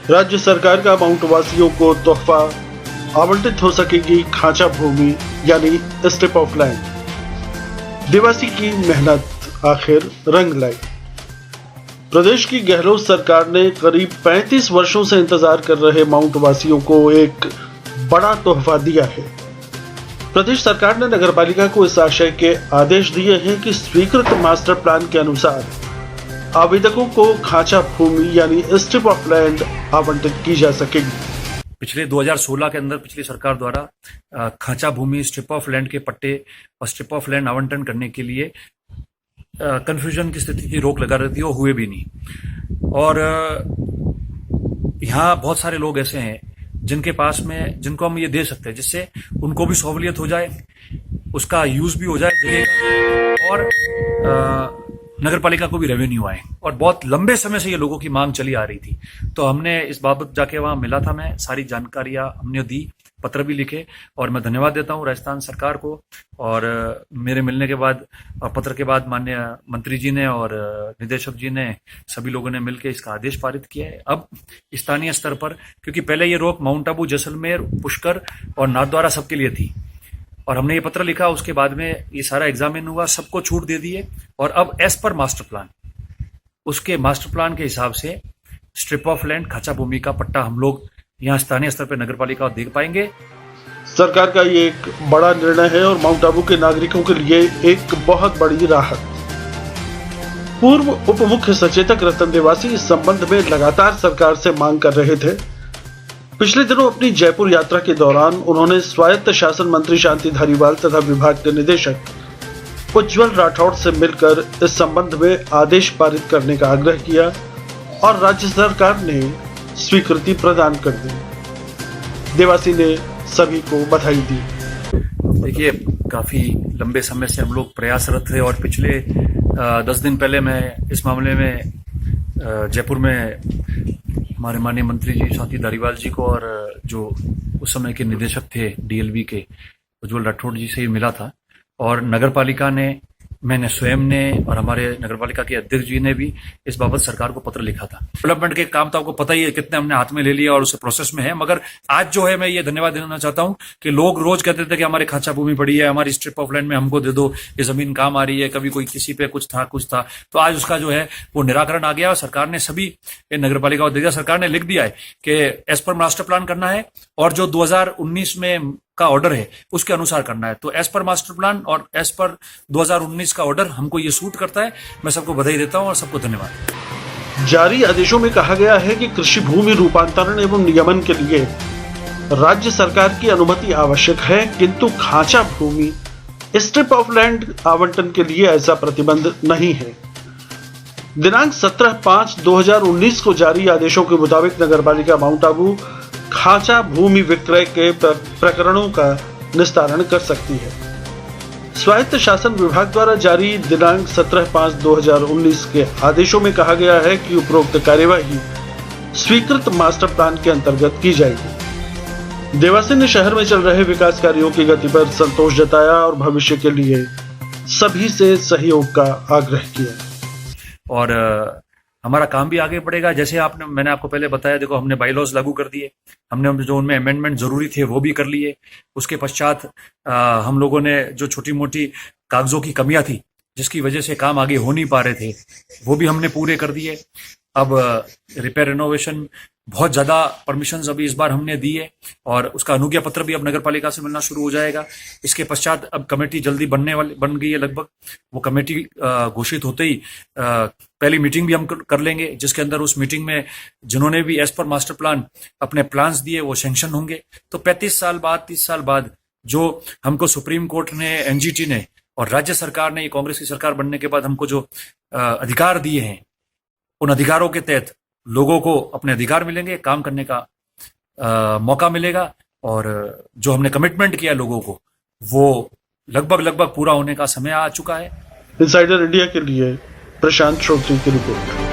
राज्य सरकार का माउंट वासियों को तोहफा आवंटित हो सकेगी खांचा भूमि यानी स्ट्रिप ऑफ लैंड। देवासी की मेहनत आखिर रंग लाई। प्रदेश की गहलोत सरकार ने करीब 35 वर्षों से इंतजार कर रहे माउंट वासियों को एक बड़ा तोहफा दिया है। प्रदेश सरकार ने नगरपालिका को इस आशय के आदेश दिए हैं कि स्वीकृत मास्टर प्लान के अनुसार आवेदकों को खांचा भूमि यानी स्ट्रिप ऑफ लैंड आवंटित की जा सकेगी। पिछले 2016 के अंदर पिछली सरकार द्वारा खांचा भूमि स्ट्रिप ऑफ लैंड के पट्टे और स्ट्रिप ऑफ लैंड आवंटन करने के लिए कंफ्यूजन की स्थिति थी, रोक लगा रही थी, वो हुए भी नहीं। और यहाँ बहुत सारे लोग ऐसे हैं जिनके पास में जिनको हम ये दे सकते हैं, जिससे उनको भी सहूलियत हो जाए, उसका यूज भी हो जाए जगह और नगरपालिका को भी रेवेन्यू आए। और बहुत लंबे समय से ये लोगों की मांग चली आ रही थी, तो हमने इस बाबत जाके वहां मिला था, मैं सारी जानकारियां हमने दी, पत्र भी लिखे। और मैं धन्यवाद देता हूं राजस्थान सरकार को। और मेरे मिलने के बाद और पत्र के बाद माननीय मंत्री जी ने और निदेशक जी ने सभी लोगों ने मिलकर इसका आदेश पारित किया है। अब स्थानीय स्तर पर, क्योंकि पहले ये रोक माउंट आबू, जैसलमेर, पुष्कर और नाथद्वारा सबके लिए थी, और हमने ये पत्र लिखा, उसके बाद में ये सारा एग्जामिन हुआ, सबको छूट दे दी है। और अब एज पर मास्टर प्लान, उसके मास्टर प्लान के हिसाब से स्ट्रिप ऑफ लैंड खांचा भूमि का पट्टा हम लोग यहाँ स्थानीय स्तर पर नगरपालिका देख पाएंगे। सरकार का ये एक बड़ा निर्णय है और माउंट आबू के नागरिकों के लिए एक बहुत बड़ी राहत। पूर्व उप मुख्य सचेतक रतन देवासी इस संबंध में लगातार सरकार से मांग कर रहे थे। पिछले दिनों अपनी जयपुर यात्रा के दौरान उन्होंने स्वायत्त शासन मंत्री शांति धारीवाल तथा विभाग के निदेशक उज्जवल राठौड़ से मिलकर इस संबंध में आदेश पारित करने का आग्रह किया और राज्य सरकार ने स्वीकृति प्रदान कर दी। देवासी ने सभी को बधाई दी। देखिए, काफी लंबे समय से हम लोग प्रयासरत थे और पिछले 10 दिन पहले मैं इस मामले में जयपुर में हमारे माननीय मंत्री जी शांति धारीवाल जी को और जो उस समय के निदेशक थे डीएलवी के उज्जवल राठौड़ जी से ही मिला था। और नगरपालिका ने, मैंने स्वयं ने और हमारे नगरपालिका के अध्यक्ष जी ने भी इस बाबत सरकार को पत्र लिखा था। डेवलपमेंट के काम तो आपको पता ही है कितने हमने हाथ में ले लिया और उसे प्रोसेस में है। मगर आज जो है, मैं ये धन्यवाद देना चाहता हूं कि लोग रोज कहते थे कि हमारे खांचा भूमि पड़ी है, हमारी स्ट्रिप ऑफ लैंड में हमको दे दो, ये जमीन काम आ रही है, कभी कोई किसी पे कुछ था। तो आज उसका जो है वो निराकरण आ गया और सरकार ने सभी नगरपालिका को दे दिया। सरकार ने लिख दिया है कि एज पर मास्टर प्लान करना है और जो 2019 में का ऑर्डर है उसके अनुसार करना है। तो एज पर मास्टर प्लान और एज पर 2019 का ऑर्डर हमको ये सूट करता है। मैं सबको बधाई देता हूं और सबको धन्यवाद। जारी आदेशों में कहा गया है कि कृषि भूमि रूपांतरण एवं नियमन के लिए राज्य सरकार की अनुमति आवश्यक है, किंतु खांचा भूमि स्ट्रिप ऑफ लैंड आवंटन के लिए ऐसा प्रतिबंध नहीं है। दिनांक 17/5/2019 को जारी आदेशों के मुताबिक नगरपालिका माउंट आबू खांचा भूमि विक्रय के प्रकरणों का निस्तारण कर सकती है। स्वायत्त शासन विभाग द्वारा जारी दिनांक 17/5/2019 के आदेशों में कहा गया है कि उपरोक्त कार्यवाही स्वीकृत मास्टर प्लान के अंतर्गत की जाएगी। देवासी ने शहर में चल रहे विकास कार्यों की गति पर संतोष जताया और भविष्य के लिए सभी से सहयोग का आग्रह किया। और हमारा काम भी आगे बढ़ेगा। जैसे मैंने आपको पहले बताया, देखो हमने बाईलॉज लागू कर दिए, हमने जो उनमें अमेंडमेंट जरूरी थे वो भी कर लिए। उसके पश्चात हम लोगों ने जो छोटी मोटी कागजों की कमियां थी जिसकी वजह से काम आगे हो नहीं पा रहे थे वो भी हमने पूरे कर दिए। अब रिपेयर रिनोवेशन बहुत ज्यादा परमिशंस अभी इस बार हमने दी है और उसका अनुज्ञा पत्र भी अब नगरपालिका से मिलना शुरू हो जाएगा। इसके पश्चात अब कमेटी जल्दी बन गई है लगभग। वो कमेटी घोषित होते ही पहली मीटिंग भी हम कर लेंगे, जिसके अंदर उस मीटिंग में जिन्होंने भी एज पर मास्टर प्लान अपने प्लान्स दिए वो सैंक्शन होंगे। तो 35 साल बाद, 30 साल बाद जो हमको सुप्रीम कोर्ट ने, एनजीटी ने और राज्य सरकार ने, कांग्रेस की सरकार बनने के बाद हमको जो अधिकार दिए हैं, उन अधिकारों के तहत लोगों को अपने अधिकार मिलेंगे, काम करने का मौका मिलेगा और जो हमने कमिटमेंट किया लोगों को वो लगभग पूरा होने का समय आ चुका है। इनसाइडर इंडिया के लिए प्रशांत श्रोत्री की रिपोर्ट।